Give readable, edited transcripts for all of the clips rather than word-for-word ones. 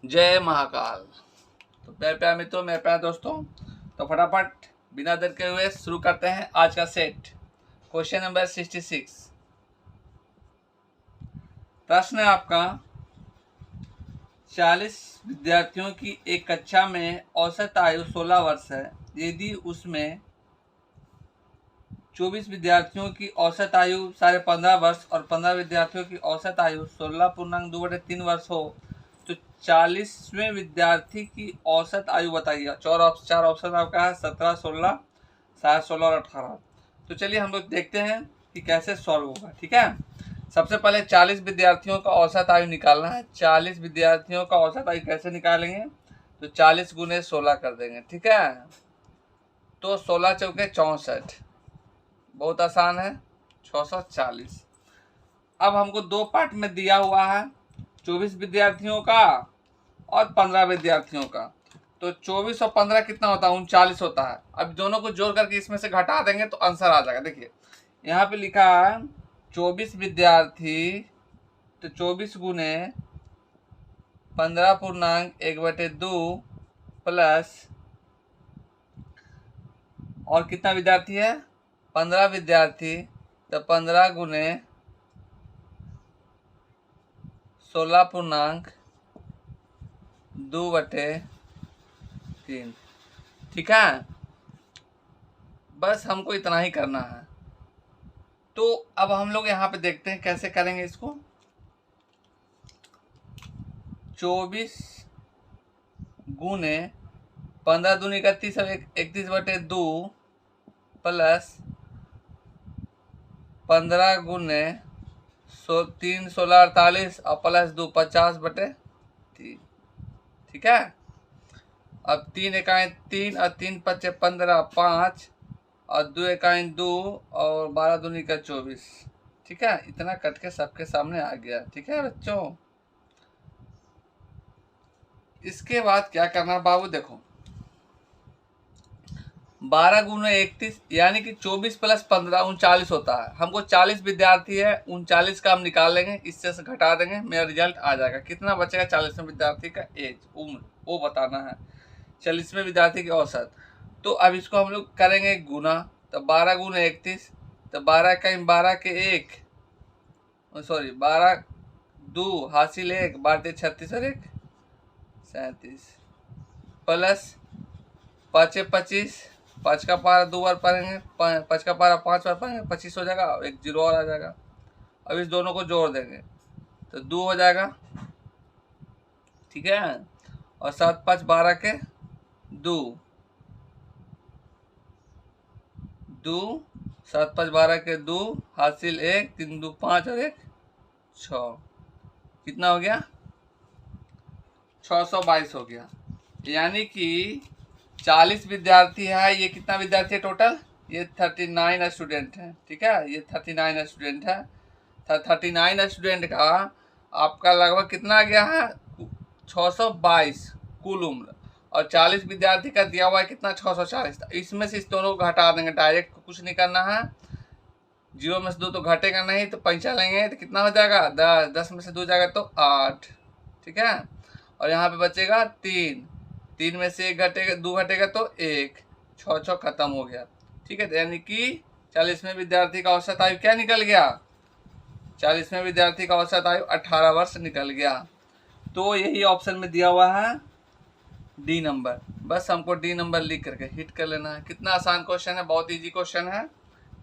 जय महाकाल। तो प्यारे प्यारे मित्रों, मेरे प्यारे दोस्तों, तो फटाफट बिना देर के हुए शुरू करते हैं आज का सेट। Question number 66। प्रश्न है आपका, 40 विद्यार्थियों की एक कक्षा में औसत आयु 16 वर्ष है। यदि उसमें 24 विद्यार्थियों की औसत आयु 15.5 वर्ष और 15 विद्यार्थियों की औसत आयु 16.2/3 वर्ष हो, तो 40वें विद्यार्थी की औसत आयु बताइए। चार ऑप्शन आपका है, 17, 16, 16 और 18। तो चलिए हम लोग देखते हैं कि कैसे सॉल्व होगा। ठीक है, सबसे पहले 40 विद्यार्थियों का औसत आयु निकालना है। 40 विद्यार्थियों का औसत आयु कैसे निकालेंगे, तो 40 गुने 16 कर देंगे। ठीक है, तो 16 चौके 64, बहुत आसान है, 640। अब हमको दो पार्ट में दिया हुआ है, 24 विद्यार्थियों का और 15 विद्यार्थियों का। तो 24 और 15 कितना होता है, 39 होता है। अब दोनों को जोड़ करके इसमें से घटा देंगे तो आंसर आ जाएगा। देखिए यहाँ पे लिखा है 24 विद्यार्थी, तो 24 गुने 15.1/2 प्लस, और कितना विद्यार्थी है, 15 विद्यार्थी, तो 15 गुने 16.2/3। ठीक है, बस हमको इतना ही करना है। तो अब हम लोग यहाँ पे देखते हैं कैसे करेंगे इसको। 24 गुने 15 दूनी 31 और 31/2 प्लस 15 गुने 3 16 48 और प्लस 2 50/3। ठीक है, अब 3 इकाई 3 और 3 पच्चे 15, 5 और 2 इकाई 2 और 12 दूनी का 24। ठीक है, इतना कट के सबके सामने आ गया। ठीक है बच्चों, इसके बाद क्या करना बाबू, देखो 12 गुने 31 यानी कि 24 प्लस 15 39 होता है। हमको 40 विद्यार्थी है, 39 का हम निकाल लेंगे, इससे से घटा देंगे, मेरा रिजल्ट आ जाएगा। कितना बचेगा, 40वें विद्यार्थी का एज, उम्र, वो बताना है। 40वें विद्यार्थी की औसत। तो अब इसको हम लोग करेंगे गुना, तो 12 गुने 31, तो 12 का 12 के 1, सॉरी 12 2 हासिल 1, 12 36 और 1 37 प्लस 5 25, 5 का पारा 2 बार पढ़ेंगे, 5 का पारा 5 बार पढ़ेंगे, 25 हो जाएगा, एक जीरो और आ जाएगा। अब इस दोनों को जोड़ देंगे तो 2 हो जाएगा। ठीक है, और 7 5 12 के 2 2 7 5 12 के 2 हासिल 1, 3 2 5 और 1 6। कितना हो गया, 622 हो गया। यानी कि 40 विद्यार्थी है, ये कितना विद्यार्थी है टोटल, ये 39 स्टूडेंट है। ठीक है, ये 39 स्टूडेंट है। 39 स्टूडेंट का आपका लगभग कितना आ गया है, 622 कुल उम्र, और 40 विद्यार्थी का दिया हुआ है कितना, 640। इसमें से इस दोनों को घटा देंगे, डायरेक्ट कुछ नहीं करना है। 0 में से 2 तो घटेगा नहीं, तो पैंचा लेंगे तो कितना हो जाएगा, 10, 10 में से 2 जाएगा तो 8। ठीक है, और यहाँ पे बचेगा 3, 3 में से 1 घटेगा, 2 घटेगा तो 1, 6 खत्म हो गया। ठीक है, यानी कि 40वें विद्यार्थी का औसत आयु क्या निकल गया, 40वें विद्यार्थी का औसत आयु 18 वर्ष निकल गया। तो यही ऑप्शन में दिया हुआ है डी नंबर। बस हमको डी नंबर लिख करके हिट कर लेना है। कितना आसान क्वेश्चन है, बहुत इजी क्वेश्चन है।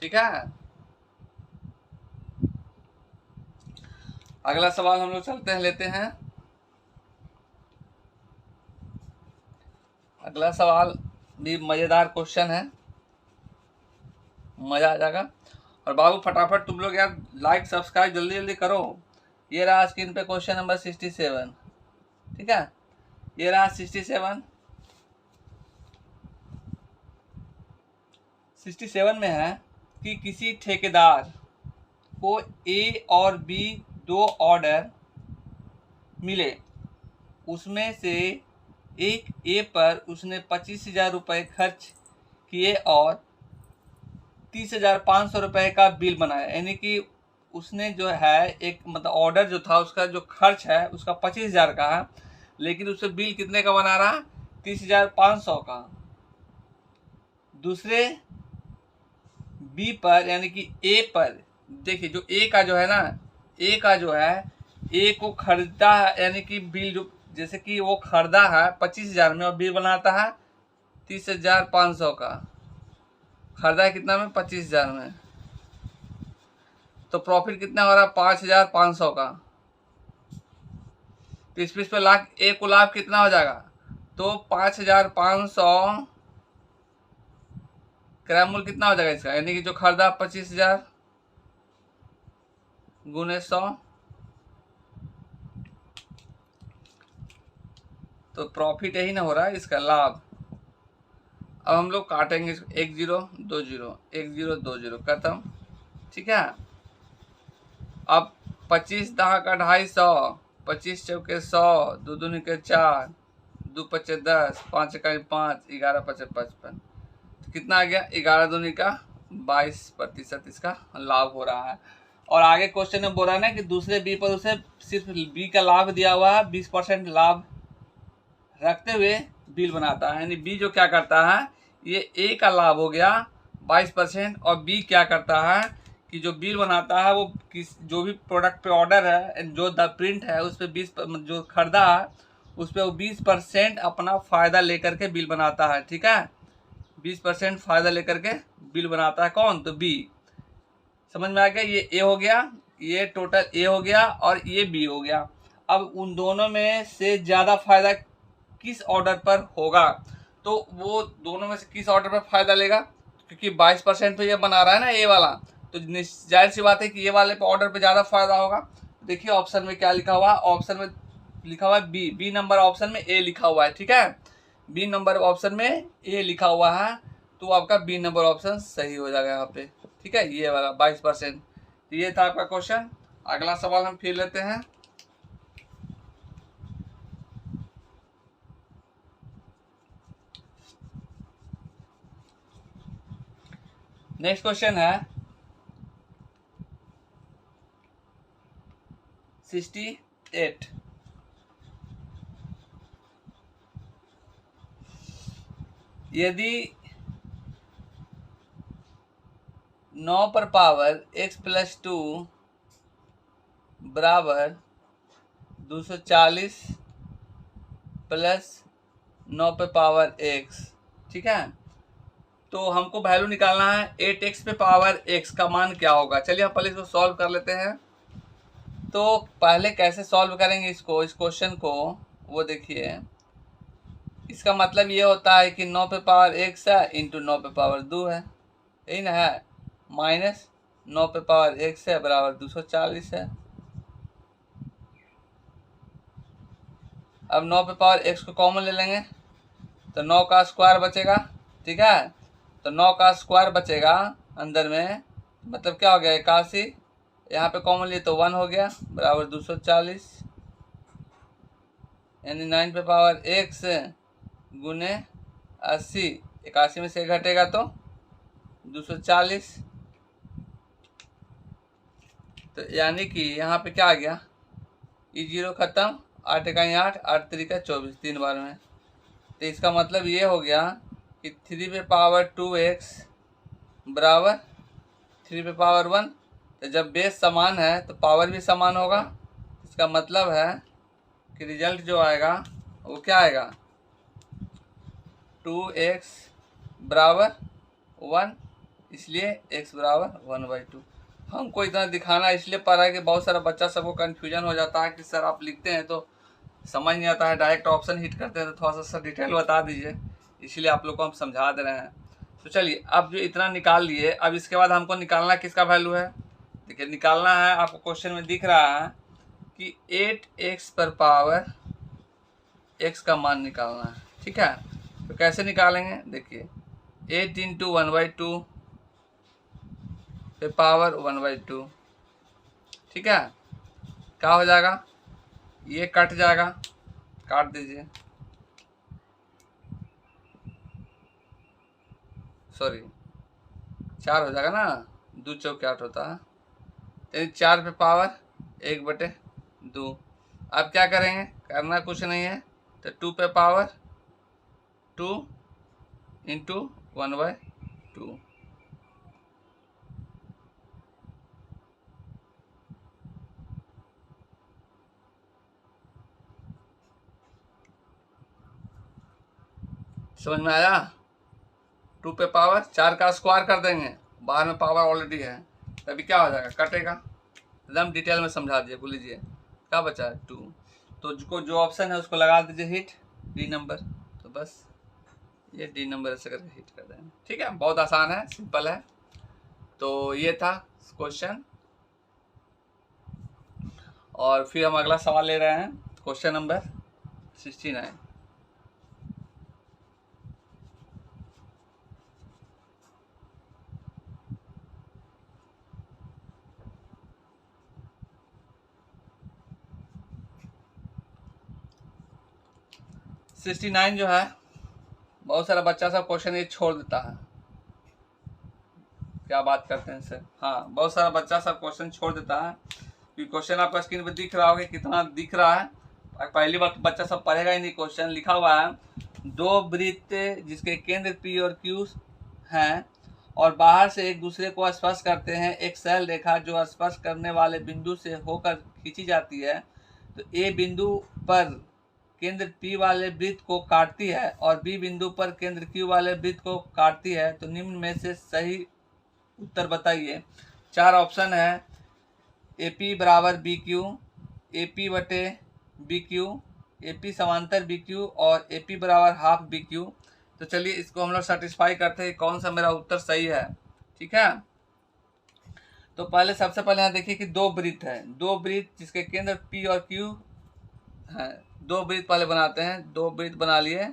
ठीक है, अगला सवाल हम लोग चलते हैं, लेते हैं। अगला सवाल भी मजेदार क्वेश्चन है, मजा आ जाएगा। और बाबू फटाफट तुम लोग यार लाइक सब्सक्राइब जल्दी जल्दी करो। ये रहा स्क्रीन पे क्वेश्चन नंबर 67। ठीक है, ये रहा 67 में है कि किसी ठेकेदार को ए और बी 2 ऑर्डर मिले, उसमें से एक ए पर उसने 25,000 रुपये खर्च किए और 30,500 रुपये का बिल बनाया। यानी कि उसने जो है एक मतलब ऑर्डर जो था उसका जो खर्च है उसका 25,000 का है, लेकिन उससे बिल कितने का बना रहा, 30,500 का। दूसरे बी पर यानी कि ए पर देखिए, जो ए का जो है ना, ए का जो है, ए को खरीदता है यानी कि बिल जो, जैसे कि वो खरीदा है 25,000 में और बिल बनाता है 30,500 का। खरीदा है कितना में, 25,000 में, तो प्रॉफिट कितना हो रहा है, 5,500 का। तो इस पे लाख, ए को लाभ कितना हो जाएगा, तो 5,500 क्रय मूल्य कितना हो जाएगा इसका, यानी कि जो खरीदा 25,000 गुने 100, तो प्रॉफिट यही ना हो रहा है इसका, लाभ। अब हम लोग काटेंगे इसको, 1 0 2 0 1 0 2 0 खत्म, ठीक है। अब 25 दहा का 250, 25 चौके 100, 2 दूनी के 4, 2 पचे 10, 5 इकाई 5, 11 पचे 55, तो कितना आ गया, 11 दूनी का 22% इसका लाभ हो रहा है। और आगे क्वेश्चन में बोल रहा है ना कि दूसरे बी पर उसे सिर्फ बी का लाभ दिया हुआ है, 20% लाभ रखते हुए बिल बनाता है। यानी बी जो क्या करता है, ये ए का लाभ हो गया 22%, और बी क्या करता है कि जो बिल बनाता है वो किस, जो भी प्रोडक्ट पे ऑर्डर है, जो द प्रिंट है उस पर 20, जो खरीदा है उस पर वो 20% अपना फायदा लेकर के बिल बनाता है, ठीक है। 20% फायदा लेकर के बिल बनाता है कौन, तो बी। समझ में आ गया, ये ए हो गया, ये टोटल ए हो गया और ये बी हो गया। अब उन दोनों में से ज़्यादा फायदा किस ऑर्डर पर होगा, तो वो दोनों में से किस ऑर्डर पर फायदा लेगा, क्योंकि 22% तो ये बना रहा है ना ए वाला, तो जाहिर सी बात है कि ये वाले पे ऑर्डर पे ज़्यादा फायदा होगा। देखिए ऑप्शन में क्या लिखा हुआ है, ऑप्शन में लिखा हुआ है बी, बी नंबर ऑप्शन में ए लिखा हुआ है, ठीक है। बी नंबर ऑप्शन में ए लिखा हुआ है, तो आपका बी नंबर ऑप्शन सही हो जाएगा यहाँ पे, ठीक है, ये वाला 22%। ये था आपका क्वेश्चन। अगला सवाल हम फिर लेते हैं। नेक्स्ट क्वेश्चन है 68। यदि 9 पर पावर x प्लस 2 बराबर 240 प्लस 9 पे पावर x, ठीक है, तो हमको वैल्यू निकालना है 8x पे पावर x का मान क्या होगा। चलिए हम पहले इसको सॉल्व कर लेते हैं। तो पहले कैसे सॉल्व करेंगे इसको, इस क्वेश्चन को, वो देखिए, इसका मतलब ये होता है कि 9 पे पावर x है इंटू 9 पे पावर 2 है, यही ना है, माइनस 9 पे पावर x है बराबर 240 है। अब 9 पे पावर x को कॉमन ले लेंगे तो 9 का स्क्वायर बचेगा, ठीक है, तो 9 का स्क्वायर बचेगा अंदर में, मतलब क्या हो गया 81, यहाँ पे कॉमन लिए तो 1 हो गया बराबर 240, यानी 9 पे पावर x गुने 80, 81 में से घटेगा तो 240, तो यानी कि यहाँ पे क्या आ गया, ई 0 खत्म, 8 इकाई 8, 8 3 24, 3 बार में, तो इसका मतलब ये हो गया कि 3 पे पावर 2x बराबर 3 पे पावर 1, तो जब बेस समान है तो पावर भी समान होगा। इसका मतलब है कि रिजल्ट जो आएगा वो क्या आएगा, 2x बराबर 1, इसलिए x बराबर 1/2। हमको इतना दिखाना इसलिए पड़ रहा है कि बहुत सारा बच्चा सबको कन्फ्यूजन हो जाता है कि सर आप लिखते हैं तो समझ नहीं आता है, डायरेक्ट ऑप्शन हिट करते हैं, तो थोड़ा सा डिटेल बता दीजिए, इसलिए आप लोग को हम समझा दे रहे हैं। तो चलिए, अब जो इतना निकाल लिए, अब इसके बाद हमको निकालना किसका वैल्यू है, देखिए निकालना है, आपको क्वेश्चन में दिख रहा है कि 8x पर पावर x का मान निकालना है, ठीक है। तो कैसे निकालेंगे, देखिए 8 इंटू 1/2 पे पावर 1/2, ठीक है, क्या हो जाएगा, ये कट जाएगा, काट दीजिए, सॉरी 4 हो जाएगा ना, 2 चौके 8 होता है, यानी 4 पे पावर 1/2। अब क्या करेंगे, करना कुछ नहीं है, तो 2 पे पावर 2 इंटू 1/2। समझ में आया? 2 पे पावर 4 का स्क्वायर कर देंगे, बाहर में पावर ऑलरेडी है, तभी क्या हो जाएगा, कटेगा। एकदम डिटेल में समझा दिए, बोल लीजिए क्या बचा है 2। तो जो ऑप्शन है उसको लगा दीजिए हिट, डी नंबर। तो बस ये डी नंबर ऐसे करके हिट कर देंगे। ठीक है, बहुत आसान है, सिंपल है। तो ये था क्वेश्चन, और फिर हम अगला सवाल ले रहे हैं, क्वेश्चन नंबर 69। जो है, बहुत सारा बच्चा सब क्वेश्चन ये छोड़ देता है। क्या बात करते हैं सर? हाँ, बहुत सारा बच्चा सब क्वेश्चन छोड़ देता है, क्योंकि क्वेश्चन आपका स्क्रीन पे दिख रहा होगा, कितना दिख रहा है। पहली बात बच्चा सब पढ़ेगा ही नहीं, क्वेश्चन लिखा हुआ है 2 वृत्त जिसके केंद्र पी और क्यू हैं और बाहर से एक दूसरे को स्पर्श करते हैं, एक सरल रेखा जो स्पर्श करने वाले बिंदु से होकर खींची जाती है, तो ए बिंदु पर केंद्र P वाले वृत्त को काटती है और B बिंदु पर केंद्र Q वाले वृत्त को काटती है, तो निम्न में से सही उत्तर बताइए। 4 ऑप्शन है, AP बराबर BQ, AP बटे BQ, AP समांतर BQ और AP बराबर हाफ BQ। तो चलिए इसको हम लोग सेटिस्फाई करते हैं कौन सा मेरा उत्तर सही है। ठीक है, तो पहले सबसे पहले यहाँ देखिए कि 2 वृत्त है, 2 वृत्त जिसके केंद्र P और Q है। 2 वृत्त पहले बनाते हैं, 2 वृत्त बना लिए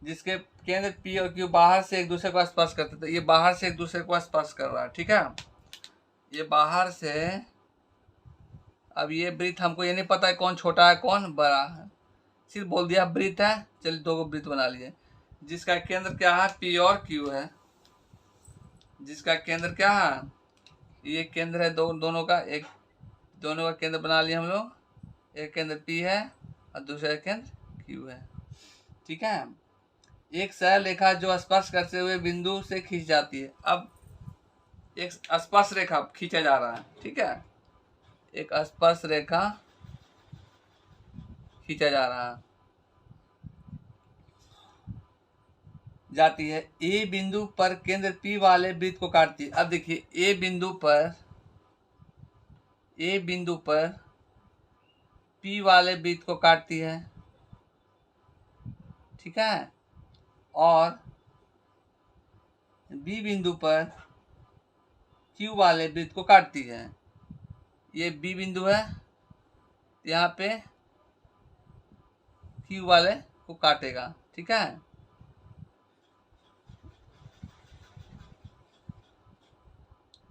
जिसके केंद्र P और Q बाहर से एक दूसरे को स्पर्श करते थे। ये बाहर से एक दूसरे को स्पर्श कर रहा है। ठीक है, ये बाहर से, अब ये वृत्त हमको ये नहीं पता है कौन छोटा है कौन बड़ा है, सिर्फ बोल दिया वृत्त है। चलिए 2 वृत्त बना लिए जिसका केंद्र क्या है, P और Q है। जिसका केंद्र क्या है, ये केंद्र है दोनों का, एक दोनों का केंद्र बना लिए हम लोग। एक केंद्र P है और दूसरा केंद्र Q है। ठीक है, एक सरल रेखा जो स्पर्श करते हुए बिंदु से खींच जाती है। अब एक स्पर्श रेखा खींचा जा रहा है। ठीक है, एक स्पर्श रेखा खींचा जा रहा है, जाती है, ए बिंदु पर केंद्र P वाले वृत्त को काटती है। अब देखिए ए बिंदु पर P वाले वृत्त को काटती है। ठीक है, और B बिंदु पर Q वाले वृत्त को काटती है। ये B बिंदु है, यहाँ पे Q वाले को काटेगा। ठीक है,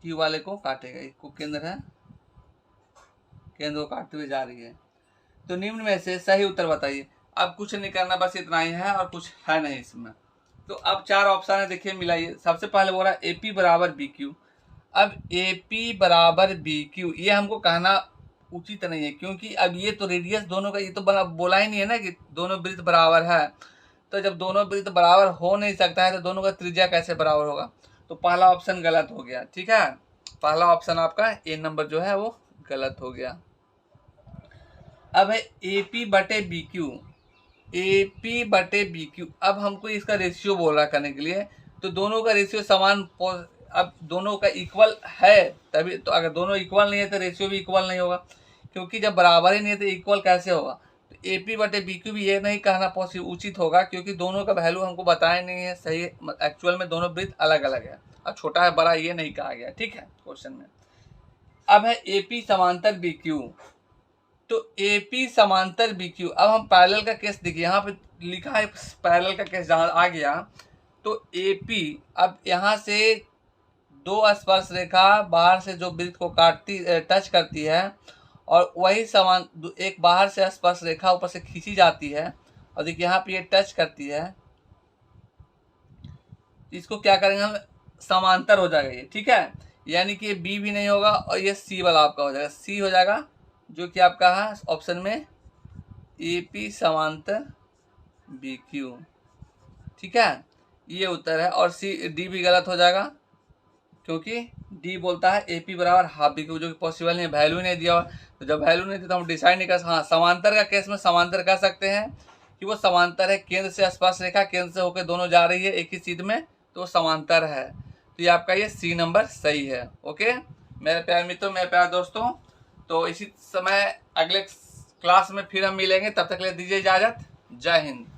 Q वाले को काटेगा, इसको केंद्र है, केंद्र को काटते हुए जा रही है। तो निम्न में से सही उत्तर बताइए। अब कुछ नहीं करना, बस इतना ही है और कुछ है नहीं इसमें। तो अब 4 ऑप्शन है, देखिए मिलाइए। सबसे पहले बोला AP बराबर BQ। अब AP बराबर BQ ये हमको कहना उचित नहीं है, क्योंकि अब ये तो रेडियस दोनों का, ये तो बोला ही नहीं है ना कि दोनों वृत्त बराबर है। तो जब दोनों वृत्त बराबर हो नहीं सकता है तो दोनों का त्रिज्या कैसे बराबर होगा? तो पहला ऑप्शन गलत हो गया। ठीक है, पहला ऑप्शन आपका ए नंबर जो है वो गलत हो गया। अब है AP बटे BQ, AP बटे BQ। अब हमको इसका रेशियो बोल रहा करने के लिए, तो दोनों का रेशियो समान, अब दोनों का इक्वल है तभी तो, अगर दोनों इक्वल नहीं है तो रेशियो भी इक्वल नहीं होगा, क्योंकि जब बराबर ही नहीं है तो इक्वल कैसे होगा? तो AP बटे BQ भी ये नहीं कहना पॉसिबल उचित होगा, क्योंकि दोनों का वैल्यू हमको बताया नहीं है सही, एक्चुअल में दोनों वृत्त अलग अलग है। अब छोटा है बड़ा ये नहीं कहा गया। ठीक है, क्वेश्चन में अब है AP समांतर BQ। तो AP समांतर BQ, अब हम पैरेलल का केस देखिए, यहाँ पे लिखा है पैरेलल का केस जहाँ आ गया, तो AP अब यहाँ से 2 स्पर्श रेखा बाहर से जो वृत्त को काटती टच करती है, और वही समान एक बाहर से स्पर्श रेखा ऊपर से खींची जाती है, और देखिए यहाँ पे ये टच करती है, इसको क्या करेंगे हम, समांतर हो जाएगा ये। ठीक है, यानी कि ये B भी नहीं होगा और ये C वाला आपका हो जाएगा, C हो जाएगा, जो कि आपका है ऑप्शन में AP समांतर BQ, ठीक है, ये उत्तर है। और D भी गलत हो जाएगा, क्योंकि D बोलता है AP बराबर हाफ BQ, जो कि पॉसिबल नहीं है, वैल्यू नहीं दिया हुआ। तो जब वैल्यू नहीं दी तो हम डिसाइड नहीं कर सकते। हाँ, समांतर का केस में समांतर कह सकते हैं कि वो समांतर है, केंद्र से स्पर्श रेखा केंद्र से होकर दोनों जा रही है एक ही चीज में, तो समांतर है। तो ये आपका ये C नंबर सही है। ओके मेरे प्यारे मित्रों, मेरे प्यारे दोस्तों, तो इसी समय अगले क्लास में फिर हम मिलेंगे, तब तक ले दीजिए इजाजत। जय हिंद।